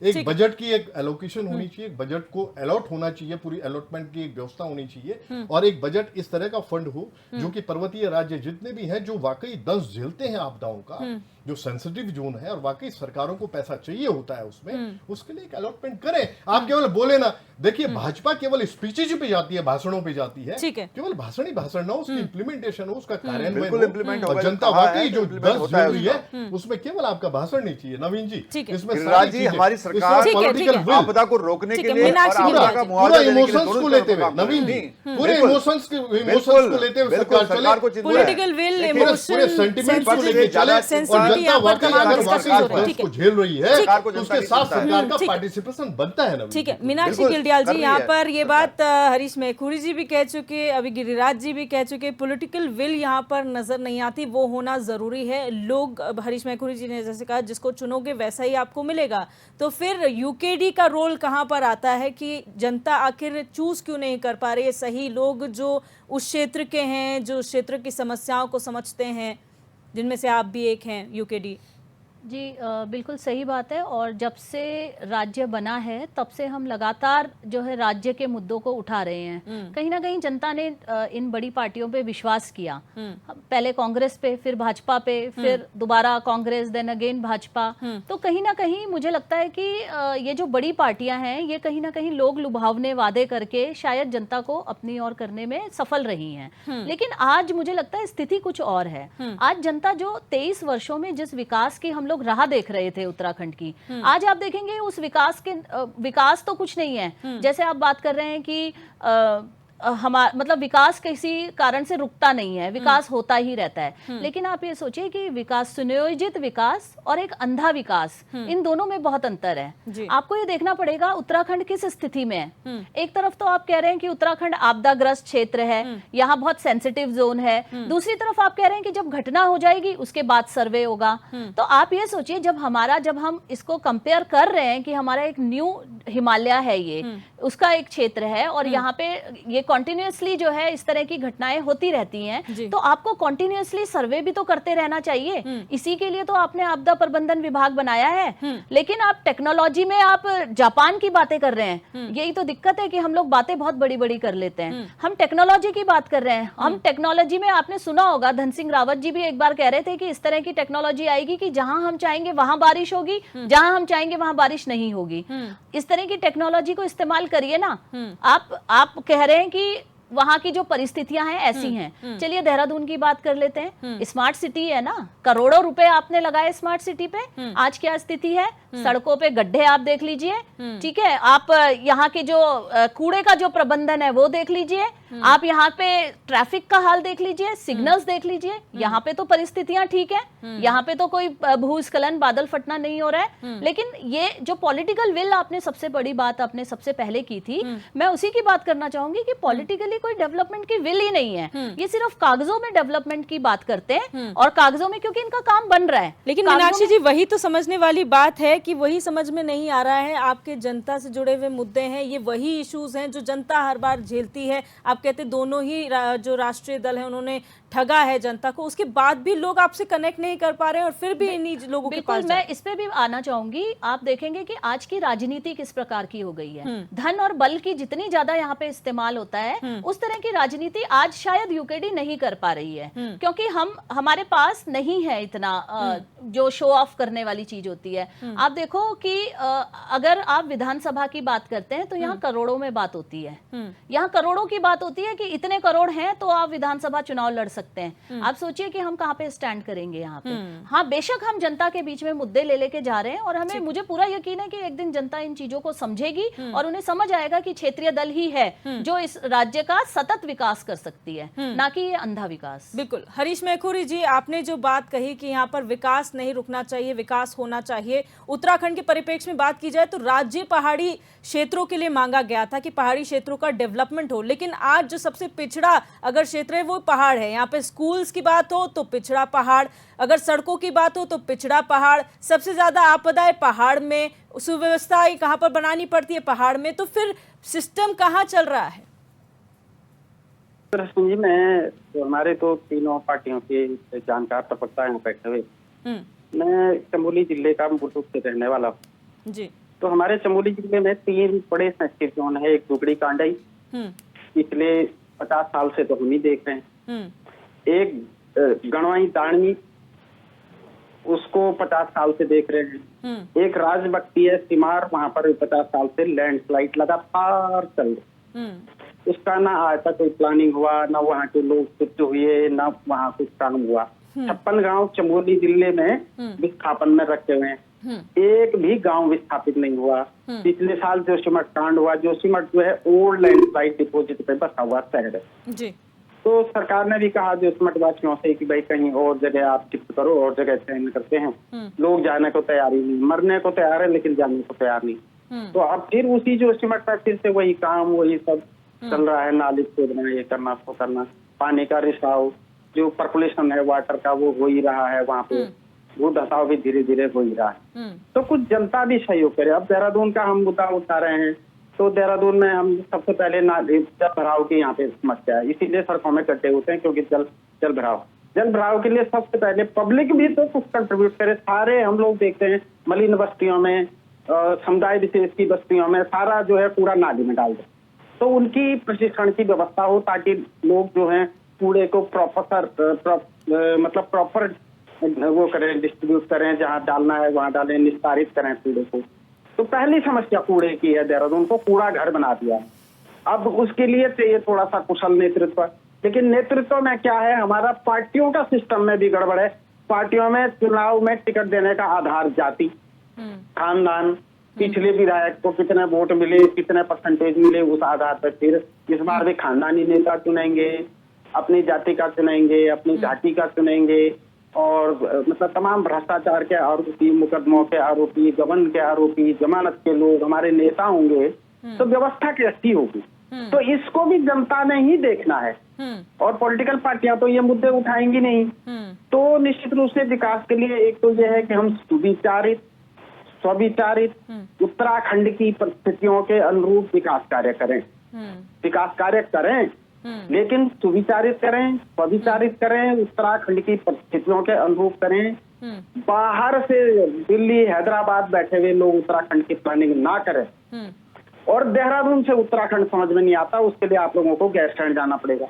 एक बजट की एक एलोकेशन होनी चाहिए, एक बजट को अलॉट होना चाहिए, पूरी अलॉटमेंट की एक व्यवस्था होनी चाहिए, और एक बजट इस तरह का फंड हो जो कि पर्वतीय राज्य जितने भी हैं, जो वाकई दंश झेलते हैं आपदाओं का, जो सेंसिटिव जोन है, और वाकई सरकारों को पैसा चाहिए होता है उसमें, उसके लिए एक अलॉटमेंट करें। आप केवल बोले ना, देखिए भाजपा केवल स्पीचेज पे जाती है, भाषणों पे जाती है, केवल भाषण ही भाषण ना हो, उसकी इंप्लीमेंटेशन हो, उसका कार्यान्वयन हो, और जनता वाकई जो दंश झेल रही है उसमें केवल आपका भाषण नहीं चाहिए। नवीन जी, इसमें हमारी सरकार आपदा को रोकने के लिए पूरा इमोशंस को लेते हुए, नवीन जी, पूरे इमोशंस को लेते हुए सरकार चले, पॉलिटिकल विल, पूरे सेंटिमेंट्स को लेके चले, जनता वाकई अगर वाकई उसको झेल रही है, उसके साथ सरकार का पार्टिसिपेशन बनता है ना। ठीक है, मीनाक्षी किलडियाल जी, यहाँ पर ये बात हरीश मैखुरी जी भी कह चुके, अभी गिरिराज जी भी कह चुके, पॉलिटिकल विल यहाँ पर नजर नहीं आती, वो होना जरूरी है। लोग, हरीश मैखुरी जी ने जैसे कहा, जिसको चुनोगे वैसा ही आपको मिलेगा। तो फिर यूकेडी का रोल कहाँ पर आता है कि जनता आखिर चूज क्यों नहीं कर पा रही है सही लोग जो उस क्षेत्र के हैं, जो क्षेत्र की समस्याओं को समझते हैं, जिनमें से आप भी एक हैं, यूकेडी? जी बिल्कुल सही बात है। और जब से राज्य बना है तब से हम लगातार जो है राज्य के मुद्दों को उठा रहे हैं। कहीं ना कहीं जनता ने इन बड़ी पार्टियों पे विश्वास किया, पहले कांग्रेस पे, फिर भाजपा पे, फिर दोबारा कांग्रेस, देन अगेन भाजपा। तो कहीं ना कहीं मुझे लगता है कि ये जो बड़ी पार्टियां हैं, ये कहीं ना कहीं लोग लुभावने वादे करके शायद जनता को अपनी ओर करने में सफल रही हैं। लेकिन आज मुझे लगता है स्थिति कुछ और है। आज जनता जो 23 वर्षों में जिस विकास की हम लोग राह देख रहे थे उत्तराखंड की, आज आप देखेंगे उस विकास तो कुछ नहीं है। जैसे आप बात कर रहे हैं कि मतलब विकास किसी कारण से रुकता नहीं है, विकास होता ही रहता है। लेकिन आप ये सोचिए कि विकास, सुनियोजित विकास और एक अंधा विकास, इन दोनों में बहुत अंतर है। आपको ये देखना पड़ेगा उत्तराखंड किस स्थिति में है। एक तरफ तो आप कह रहे हैं कि उत्तराखंड आपदाग्रस्त क्षेत्र है, यहाँ बहुत सेंसिटिव जोन है। दूसरी तरफ आप कह रहे हैं कि जब घटना हो जाएगी उसके बाद सर्वे होगा। तो आप ये सोचिए, जब हम इसको कंपेयर कर रहे हैं कि हमारा एक न्यू हिमालय है, ये उसका एक क्षेत्र है, और यहाँ पे ये कंटिन्यूअसली जो है इस तरह की घटनाएं होती रहती हैं, तो आपको कंटिन्यूअसली सर्वे भी तो करते रहना चाहिए। इसी के लिए तो आपने आपदा प्रबंधन विभाग बनाया है। लेकिन आप टेक्नोलॉजी में आप जापान की बातें कर रहे हैं। यही तो दिक्कत है कि हम लोग बातें बहुत बड़ी बड़ी कर लेते हैं। हम टेक्नोलॉजी की बात कर रहे हैं। हम टेक्नोलॉजी में, आपने सुना होगा, धन सिंह रावत जी भी एक बार कह रहे थे कि इस तरह की टेक्नोलॉजी आएगी कि जहां हम चाहेंगे वहां बारिश होगी, जहां हम चाहेंगे वहां बारिश नहीं होगी। इस तरह की टेक्नोलॉजी को इस्तेमाल करिए ना। आप कह रहे हैं कि वहां की जो परिस्थितियां हैं ऐसी हैं। चलिए देहरादून की बात कर लेते हैं। स्मार्ट सिटी है ना, करोड़ों रुपए आपने लगाए स्मार्ट सिटी पे। आज क्या स्थिति है? सड़कों पे गड्ढे आप देख लीजिए, ठीक है। आप यहाँ के जो कूड़े का जो प्रबंधन है वो देख लीजिए। आप यहाँ पे ट्रैफिक का हाल देख लीजिए, सिग्नल्स देख लीजिए। यहाँ पे तो परिस्थितियां ठीक है, यहाँ पे तो कोई भूस्खलन, बादल फटना नहीं हो रहा है। लेकिन ये जो पॉलिटिकल विल, आपने सबसे बड़ी बात आपने सबसे पहले की थी, मैं उसी की बात करना चाहूंगी कि पॉलिटिकली कोई डेवलपमेंट की विल ही नहीं है। ये सिर्फ कागजों में डेवलपमेंट की बात करते हैं, और कागजों में क्योंकि इनका काम बन रहा है। लेकिन मीनाक्षी जी, वही तो समझने वाली बात है कि वही समझ में नहीं आ रहा है। आपके जनता से जुड़े हुए मुद्दे हैं, ये वही इश्यूज हैं जो जनता हर बार झेलती है। आप कहते दोनों ही जो राष्ट्रीय दल है उन्होंने ठगा है जनता को, उसके बाद भी लोग आपसे कनेक्ट नहीं कर पा रहे हैं और फिर भी इन्हीं लोगों के पास। मैं इस पे भी आना चाहूंगी। आप देखेंगे कि आज की राजनीति किस प्रकार की हो गई है। धन और बल की जितनी ज्यादा यहाँ पे इस्तेमाल होता है, उस तरह की राजनीति आज शायद यूकेडी नहीं कर पा रही है, क्योंकि हमारे पास नहीं है इतना जो शो ऑफ करने वाली चीज होती है। आप देखो कि अगर आप विधानसभा की बात करते हैं तो यहाँ करोड़ों में बात होती है। यहाँ करोड़ों की बात होती है कि इतने करोड़ हैं तो आप विधानसभा चुनाव लड़ सकते हैं। आप सोचिए कि हम कहाँ पे स्टैंड करेंगे यहाँ पे। हाँ, बेशक हम जनता के बीच में मुद्दे ले लेके जा रहे हैं, और हमें, मुझे पूरा यकीन है कि एक दिन जनता इन चीजों को समझेगी और उन्हें समझ आएगा कि क्षेत्रीय दल ही है जो इस राज्य का सतत विकास कर सकती है, ना कि ये अंधा विकास। बिल्कुल। हरीश मैखुरी जी, आपने जो बात कही कि यहाँ पर विकास नहीं रुकना चाहिए, विकास होना चाहिए। उत्तराखंड के परिप्रेक्ष्य में बात की जाए तो राज्य पहाड़ी क्षेत्रों के लिए मांगा गया था कि पहाड़ी क्षेत्रों का डेवलपमेंट हो, लेकिन आज जो सबसे पिछड़ा अगर क्षेत्र है वो पहाड़ है। यहाँ पे स्कूल्स की बात हो तो पिछड़ा पहाड़, अगर सड़कों की बात हो तो पिछड़ा पहाड़, सबसे ज्यादा आपदाएं पहाड़ में, सुव्यवस्थाएं कहाँ पर बनानी पड़ती है पहाड़ में, तो फिर सिस्टम कहाँ चल रहा है? जी, मैं तो हमारे तो तीनों पार्टियों के जानकार प्रवक्ता यहाँ बैठे हुए। मैं चमोली जिले का मूल रूप से रहने वाला हूँ जी। तो हमारे चमोली जिले में 3 बड़े सेंसिटिव जोन है। एक दुगड़ी कांडाई, पिछले 50 साल से तो हम ही देख रहे हैं। एक गणवाई दाणी, उसको 50 साल से देख रहे हैं। एक राजबक्ती है सिमार, वहां पर 50 साल से लैंडस्लाइड लगातार चल रही। उसका ना आज तक कोई प्लानिंग हुआ, ना वहाँ के लोग शिफ्ट हुए, ना वहाँ कुछ काम हुआ। 56 गांव चमोली जिले में विस्थापन में रखे हुए हैं। एक भी गांव विस्थापित नहीं हुआ। पिछले साल जोशीमठ कांड हुआ। जोशीमठ जो है ओल्ड लैंडस्लाइड डिपोजिट पे बसा हुआ शहर है जी। तो सरकार ने भी कहा जोशीमठ वासियों से कि भाई कहीं और जगह आप शिफ्ट करो, और जगह चयन करते हैं। लोग जाने को तैयार ही नहीं, मरने को तैयार है लेकिन जाने को तैयार नहीं। तो अब फिर उसी जोशीमठ पर फिर से वही काम, वही सब चल रहा है। नाली खोदना, ये करना, वो करना, पानी का रिसाव, जो पर्कुलेशन है वाटर का वो हो ही रहा है। वहाँ पे वो धसाव भी धीरे धीरे हो ही रहा है। तो कुछ जनता भी सहयोग करे। अब देहरादून का हम मुद्दा उठा रहे हैं, तो देहरादून में हम सबसे पहले जल भराव की यहाँ पे समस्या है, इसीलिए सड़कों में गड्ढे होते हैं, क्योंकि जल भराव के लिए सबसे पहले पब्लिक भी तो कुछ कंट्रीब्यूट करे। सारे हम लोग देखते हैं मलिन बस्तियों में, समुदाय विशेष की बस्तियों में सारा जो है कूड़ा नाली में डाल दे, तो उनकी प्रशिक्षण की व्यवस्था हो, ताकि लोग जो है कूड़े को प्रॉपर वो करें, डिस्ट्रीब्यूट करें, जहाँ डालना है वहाँ डालें, निस्तारित करें कूड़े को। तो पहली समस्या कूड़े की है। देहरादून को कूड़ा घर बना दिया। अब उसके लिए चाहिए थोड़ा सा कुशल नेतृत्व, लेकिन नेतृत्व में क्या है, हमारा पार्टियों का सिस्टम में भी गड़बड़ है। पार्टियों में चुनाव में टिकट देने का आधार जाति, खानदान, पिछले विधायक को कितने वोट मिले, कितने परसेंटेज मिले, उस आधार पर फिर इस बार भी खानदानी नेता चुनेंगे, अपनी जाति का चुनेंगे, अपनी घाटी का चुनेंगे, और मतलब तमाम भ्रष्टाचार के आरोपी, मुकदमों के आरोपी, गबन के आरोपी, जमानत के लोग हमारे नेता होंगे, तो व्यवस्था कैसी होगी। तो इसको भी जनता ने ही देखना है, और पॉलिटिकल पार्टियां तो ये मुद्दे उठाएंगी नहीं। तो निश्चित रूप से विकास के लिए एक तो ये है कि हम सुविचारित, स्वविचारित उत्तराखंड की परिस्थितियों के अनुरूप विकास कार्य करें, लेकिन सुविचारित करें, स्वविचारित करें, उत्तराखंड की परिस्थितियों के अनुरूप करें। बाहर से दिल्ली, हैदराबाद बैठे हुए लोग उत्तराखंड की प्लानिंग ना करें। और देहरादून से उत्तराखंड समझ में नहीं आता, उसके लिए आप लोगों को गैरसैंण जाना पड़ेगा।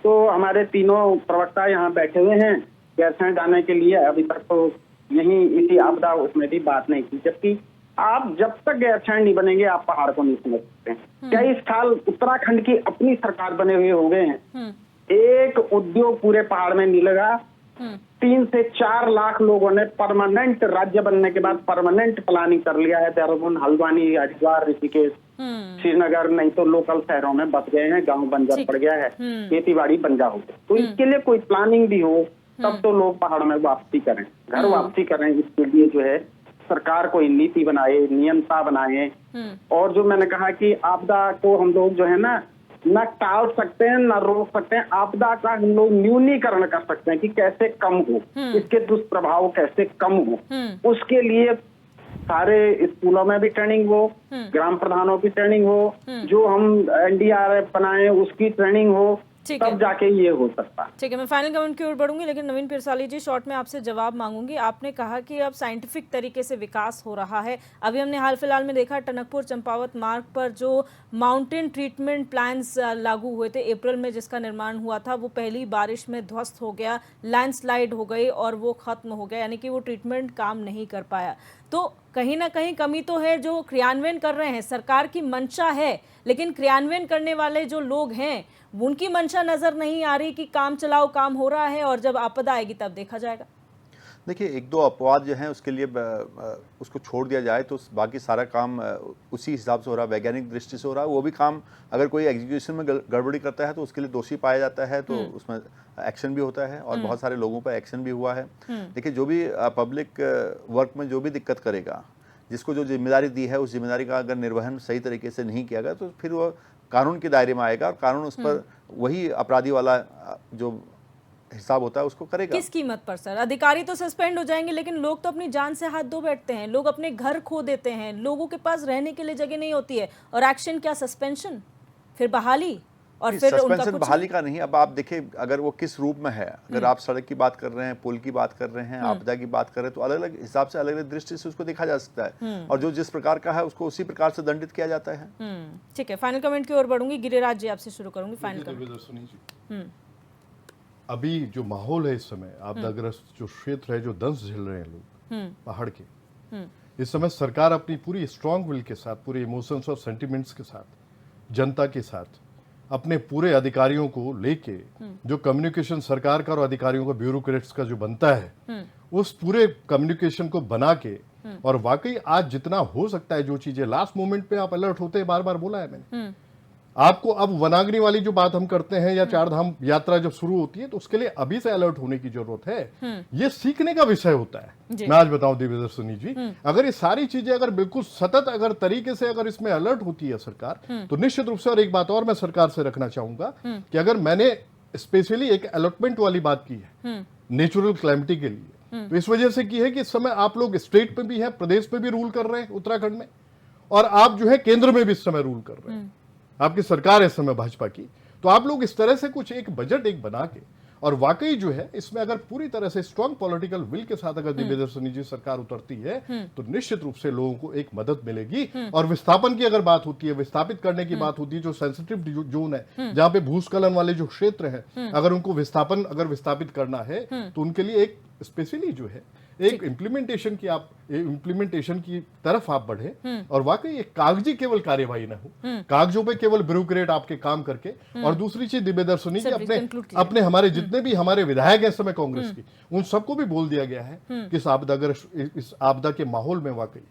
तो हमारे तीनों प्रवक्ता यहाँ बैठे हुए हैं, गैरसैंण जाने के लिए अभी तक तो यही इसी आपदा उसमें भी बात नहीं की। जबकि आप जब तक गैरसैंण नहीं बनेंगे आप पहाड़ को नहीं समझ सकते। क्या इस साल उत्तराखंड की अपनी सरकार बने हुए हो गए हैं, एक उद्योग पूरे पहाड़ में नहीं लगा। 3 से 4 लाख लोगों ने परमानेंट राज्य बनने के बाद परमानेंट प्लानिंग कर लिया है। देहरादून, हल्द्वानी, हरिद्वार, ऋषिकेश, श्रीनगर, नहीं तो लोकल शहरों में बस गए हैं, गांव बंजर पड़ गया है, खेती बाड़ी बंजा हो गई। तो इसके लिए कोई प्लानिंग भी हो तब तो लोग पहाड़ में वापसी करें, घर वापसी करें। इसके लिए जो है सरकार कोई नीति बनाए, नियमता बनाए। और जो मैंने कहा कि आपदा को हम लोग जो है ना न टाल सकते हैं न रोक सकते हैं, आपदा का हम लोग न्यूनीकरण कर सकते हैं कि कैसे कम हो, इसके दुष्प्रभाव कैसे कम हो। उसके लिए सारे स्कूलों में भी ट्रेनिंग हो, ग्राम प्रधानों की ट्रेनिंग हो, जो हम NDRF बनाए उसकी ट्रेनिंग हो, तब जाके ये हो सकता। ठीक है, मैं फाइनल कमेंट की ओर बढ़ूंगी, लेकिन नवीन पिरसाली जी शॉर्ट में आपसे जवाब मांगूंगी। आपने कहा कि अब साइंटिफिक तरीके से विकास हो रहा है। अभी हमने हाल फिलहाल में देखा टनकपुर चंपावत मार्ग पर जो माउंटेन ट्रीटमेंट प्लान्स लागू हुए थे अप्रैल में, जिसका निर्माण हुआ था, वो पहली बारिश में ध्वस्त हो गया, लैंडस्लाइड हो गई और वो खत्म हो गया, यानी कि वो ट्रीटमेंट काम नहीं कर पाया। तो कहीं ना कहीं कमी तो है। जो क्रियान्वयन कर रहे हैं, सरकार की मंशा है, लेकिन क्रियान्वयन करने वाले जो लोग हैं उनकी मंशा नजर नहीं आ रही कि काम चलाओ काम हो रहा है और जब आपदा आएगी तब देखा जाएगा। देखिए, 1-2 अपवाद जो हैं उसके लिए उसको छोड़ दिया जाए तो बाकी सारा काम उसी हिसाब से हो रहा है, वैज्ञानिक दृष्टि से हो रहा है। वो भी काम अगर कोई एग्जीक्यूशन में गड़बड़ी करता है तो उसके लिए दोषी पाया जाता है, तो उसमें एक्शन भी होता है और बहुत सारे लोगों पर एक्शन भी हुआ है। देखिए, जो भी पब्लिक वर्क में जो भी दिक्कत करेगा, जिसको जो जिम्मेदारी दी है उस जिम्मेदारी का अगर निर्वहन सही तरीके से नहीं किया गया तो फिर वो कानून के दायरे में आएगा और कानून उस पर वही अपराधी वाला जो हिसाब होता है उसको करेगा। किस कीमत पर सर? अधिकारी तो सस्पेंड हो जाएंगे, लेकिन लोग तो अपनी जान से हाथ धो बैठते हैं, लोग अपने घर खो देते हैं, लोगों के पास रहने के लिए जगह नहीं होती है, और एक्शन क्या? सस्पेंशन, फिर बहाली, और फिर सस्पेंशन बहाली का नहीं। अब आप देखिए, अगर वो किस रूप में है, अगर आप सड़क की बात कर रहे हैं, पुल की बात कर रहे हैं, आपदा की बात कर रहे हैं, तो अलग अलग हिसाब से अलग अलग दृष्टि से उसको देखा जा सकता है, और जो जिस प्रकार का है उसको उसी प्रकार से दंडित किया जाता है। ठीक है, फाइनल कमेंट की ओर बढ़ूंगी। गिरिराज जी आपसे शुरू करूंगी। Final comment. अभी जो माहौल है इस समय, आपदाग्रस्त जो क्षेत्र है, जो दंश झेल रहे हैं लोग पहाड़ के, इस समय सरकार अपनी पूरी स्ट्रांग विल के साथ, पूरे इमोशंस और सेंटिमेंट्स के साथ, जनता के साथ, अपने पूरे अधिकारियों को लेके, जो कम्युनिकेशन सरकार का और अधिकारियों का, ब्यूरोक्रेट्स का जो बनता है, उस पूरे कम्युनिकेशन को बना के, और वाकई आज जितना हो सकता है जो चीजें लास्ट मोमेंट पे आप अलर्ट होते हैं, बार बार बोला है मैंने आपको। अब वनाग्नि वाली जो बात हम करते हैं या चारधाम यात्रा जब शुरू होती है तो उसके लिए अभी से अलर्ट होने की जरूरत है। ये सीखने का विषय होता है। मैं आज बताऊं दिव्यदर्शनी जी, अगर ये सारी चीजें अगर बिल्कुल सतत अगर तरीके से अगर इसमें अलर्ट होती है सरकार, तो निश्चित रूप से, और एक बात और मैं सरकार से रखना चाहूंगा कि अगर मैंने स्पेशली एक अलॉटमेंट वाली बात की है नेचुरल क्लैमिटी के लिए, तो इस वजह से की है कि इस समय आप लोग स्टेट पे भी हैं, प्रदेश पे भी रूल कर रहे हैं उत्तराखंड में, और आप जो है केंद्र में भी इस समय रूल कर रहे हैं, आपकी सरकार है इस समय भाजपा की। तो आप लोग इस तरह से कुछ एक बजट एक बना के, और वाकई जो है इसमें अगर पूरी तरह से स्ट्रांग पॉलिटिकल विल के साथ अगर दिव्यदर्शनी जी सरकार उतरती है तो निश्चित रूप से लोगों को एक मदद मिलेगी। और विस्थापन की अगर बात होती है, विस्थापित करने की बात होती है, जो सेंसिटिव जोन है, जहां पे भूस्खलन वाले जो क्षेत्र हैं, अगर उनको विस्थापित करना है तो उनके लिए एक स्पेशली जो है एक इम्प्लीमेंटेशन की तरफ आप बढ़े, और वाकई एक कागजी केवल कार्यवाही ना हो, कागजों पे केवल ब्यूरोक्रेट आपके काम करके। और दूसरी चीज दिव्यदर्शनी जी, अपने हमारे जितने भी हमारे विधायक हैं इस समय कांग्रेस की, उन सबको भी बोल दिया गया है कि इस आपदा के माहौल में वाकई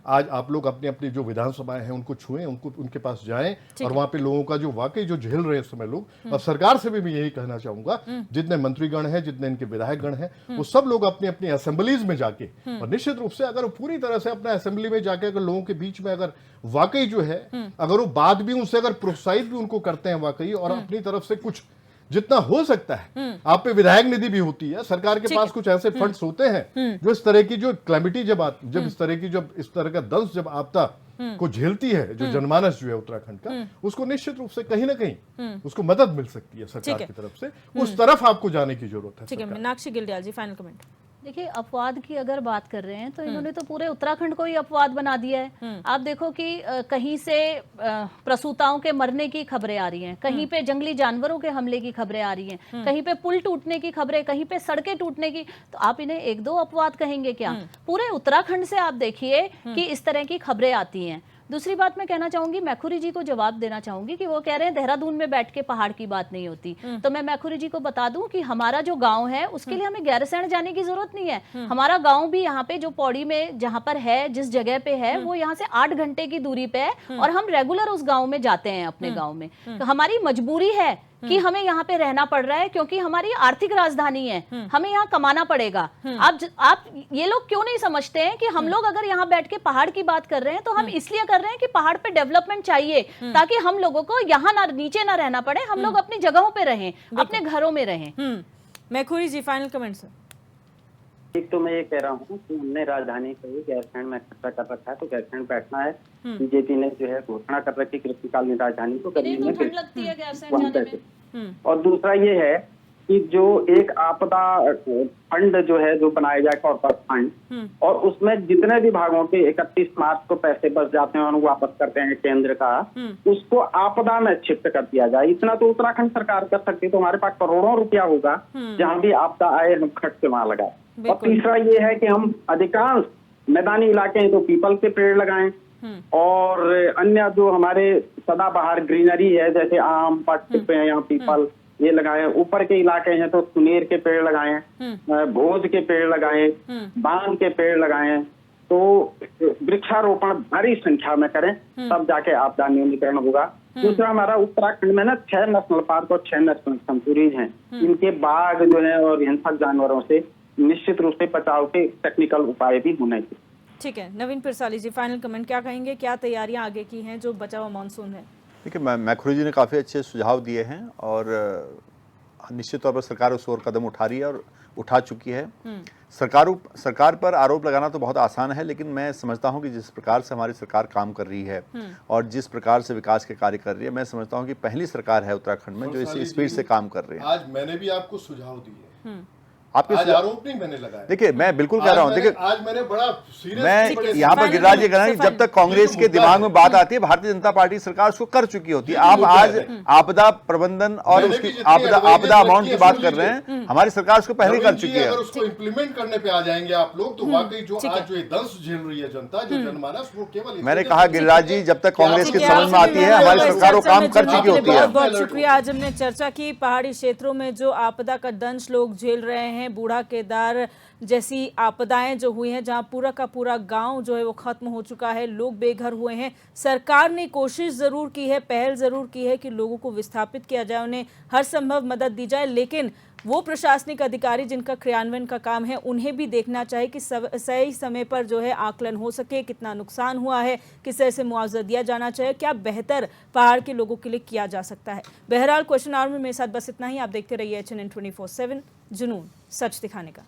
आज आप लोग अपनी अपनी जो विधानसभाएं हैं उनको छुएं, उनको उनके पास जाएं, और वहां पे लोगों का जो वाकई जो झेल रहे हैं इस समय लोग, और सरकार से भी मैं यही कहना चाहूंगा, जितने मंत्रीगण हैं, जितने इनके विधायकगण हैं, वो सब लोग अपनी अपनी असेंबलीज में जाके, और निश्चित रूप से अगर पूरी तरह से अपना असेंबली में जाके अगर लोगों के बीच में अगर वाकई जो है अगर वो बात भी उनसे अगर प्रोत्साहित भी उनको करते हैं वाकई, और अपनी तरफ से कुछ जितना हो सकता है। आप पे विधायक निधि भी होती है, सरकार के पास कुछ ऐसे फंड्स होते हैं जो इस तरह की जो क्लैमिटी जब इस तरह का दंश जब आपदा को झेलती है, जो जनमानस जो है उत्तराखंड का, उसको निश्चित रूप से कहीं ना कहीं उसको मदद मिल सकती है सरकार की तरफ से। उस तरफ आपको जाने की जरूरत है। ठीक है, मीनाक्षी गिल्डियाल जी, फाइनल कमेंट। देखिए, अपवाद की अगर बात कर रहे हैं तो इन्होंने तो पूरे उत्तराखंड को ही अपवाद बना दिया है। आप देखो कि कहीं से प्रसूताओं के मरने की खबरें आ रही हैं, कहीं पे जंगली जानवरों के हमले की खबरें आ रही हैं, कहीं पे पुल टूटने की खबरें, कहीं पे सड़कें टूटने की। तो आप इन्हें एक दो अपवाद कहेंगे क्या? पूरे उत्तराखंड से आप देखिए कि इस तरह की खबरें आती हैं। दूसरी बात मैं कहना चाहूंगी, मैखुरी जी को जवाब देना चाहूंगी कि वो कह रहे हैं देहरादून में बैठ के पहाड़ की बात नहीं होती। तो मैं मैखुरी जी को बता दूं कि हमारा जो गांव है उसके लिए हमें गैरसैंण जाने की जरूरत नहीं है। हमारा गांव भी यहाँ पे जो पौड़ी में जहां पर है, जिस जगह पे है, वो यहाँ से 8 घंटे की दूरी पे है और हम रेगुलर उस गांव में जाते हैं अपने गांव में। तो हमारी मजबूरी है कि हमें यहाँ पे रहना पड़ रहा है क्योंकि हमारी आर्थिक राजधानी है, हमें यहाँ कमाना पड़ेगा। आप ये लोग क्यों नहीं समझते हैं कि हम लोग अगर यहाँ बैठ के पहाड़ की बात कर रहे हैं तो हम इसलिए कर रहे हैं कि पहाड़ पे डेवलपमेंट चाहिए ताकि हम लोगों को यहाँ ना नीचे ना रहना पड़े, हम लोग अपनी जगहों पे रहें, अपने घरों में रहें। मैखुरी जी, फाइनल कमेंट सर। एक तो मैं ये कह रहा हूँ कि हमने राजधानी को गैरसैंण में खर्चा कर रखा है, तो गैरसैंण बैठना है। बीजेपी ने जो है घोषणा कर रखी ग्रीष्मकालीन राजधानी को करने में वहाँ पैसे। और दूसरा ये है कि जो एक आपदा फंड जो है जो बनाया जाए, कॉर्पोरेट फंड, और उसमें जितने भी भागों के 31 मार्च को पैसे बच जाते हैं और वापस करते हैं केंद्र का, उसको आपदा में शिफ्ट कर दिया जाए। इतना तो उत्तराखंड सरकार कर सकती है, तो हमारे पास करोड़ों रुपया होगा, जहाँ भी आपदा आए हम खर्च के वहां लगाए। और तीसरा ये है कि हम अधिकांश मैदानी इलाके हैं तो पीपल के पेड़ लगाएं, और अन्य जो हमारे सदाबहार ग्रीनरी है जैसे आम, पट पे यहाँ पीपल, ये लगाए। ऊपर के इलाके हैं तो सुनेर के पेड़ लगाएं, भोज के पेड़ लगाएं, बांध के पेड़ लगाएं। तो वृक्षारोपण भारी संख्या में करें, तब जाके आपदा न्यूनीकरण होगा। दूसरा, हमारा उत्तराखंड में ना 6 नेशनल पार्क और 6 नेशनल सेंचुरीज हैं। इनके बाघ जो है और हिंसक जानवरों से निश्चित रूप से बचाव के टेक्निकल उपाय भी होने चाहिए। ठीक है, नवीन पिरसाली जी, फाइनल कमेंट क्या कहेंगे? क्या तैयारियां आगे की हैं जो बचा हुआ मानसून है? देखिए, मैखुरी जी ने काफ़ी अच्छे सुझाव दिए हैं और निश्चित तौर पर सरकार उस ओर कदम उठा रही है और उठा चुकी है। सरकार पर आरोप लगाना तो बहुत आसान है, लेकिन मैं समझता हूं कि जिस प्रकार से हमारी सरकार काम कर रही है और जिस प्रकार से विकास के कार्य कर रही है, मैं समझता हूं कि पहली सरकार है उत्तराखंड में जो इस स्पीड से काम कर रही है। आज मैंने भी आपको सुझाव दिए, आपके आरोप नहीं मैंने लगाया। देखिए, मैं बिल्कुल कह रहा हूँ, देखिए आज मैंने बड़ा सीरियस, मैं यहाँ पर गिरिराज जी कह रहे हैं जब तक कांग्रेस के दिमाग में बात आती है, भारतीय जनता पार्टी सरकार उसको कर चुकी होती है। आप आज आपदा प्रबंधन और उसकी आपदा अमाउंट की बात कर रहे हैं, हमारी सरकार उसको पहले कर चुकी है। अगर उसको इम्प्लीमेंट करने पे आ जाएंगे आप लोग, तो वाकई जो आज जो दंश झेल रही है जनता, जो जनमानस, वो केवल, मैंने कहा गिरिराज जी, जब तक कांग्रेस की समझ में आती है, हमारी सरकार वो काम कर चुकी होती है। बहुत बहुत शुक्रिया। आज हमने चर्चा की पहाड़ी क्षेत्रों में जो आपदा का दंश लोग झेल रहे हैं, बूढ़ा केदार जैसी आपदाएं जो हुई हैं, जहां पूरा का पूरा गांव जो है वो खत्म हो चुका है, लोग बेघर हुए हैं। सरकार ने कोशिश जरूर की है, पहल जरूर की है कि लोगों को विस्थापित किया जाए, उन्हें हर संभव मदद दी जाए, लेकिन वो प्रशासनिक अधिकारी जिनका क्रियान्वयन का काम है, उन्हें भी देखना चाहिए कि सही समय पर जो है आकलन हो सके, कितना नुकसान हुआ है, किस तरह से मुआवजा दिया जाना चाहिए, क्या बेहतर पहाड़ के लोगों के लिए किया जा सकता है। बहरहाल, क्वेश्चन आवर में मेरे साथ बस इतना ही। आप देखते रहिए HNN 24/7, जुनून सच दिखाने का।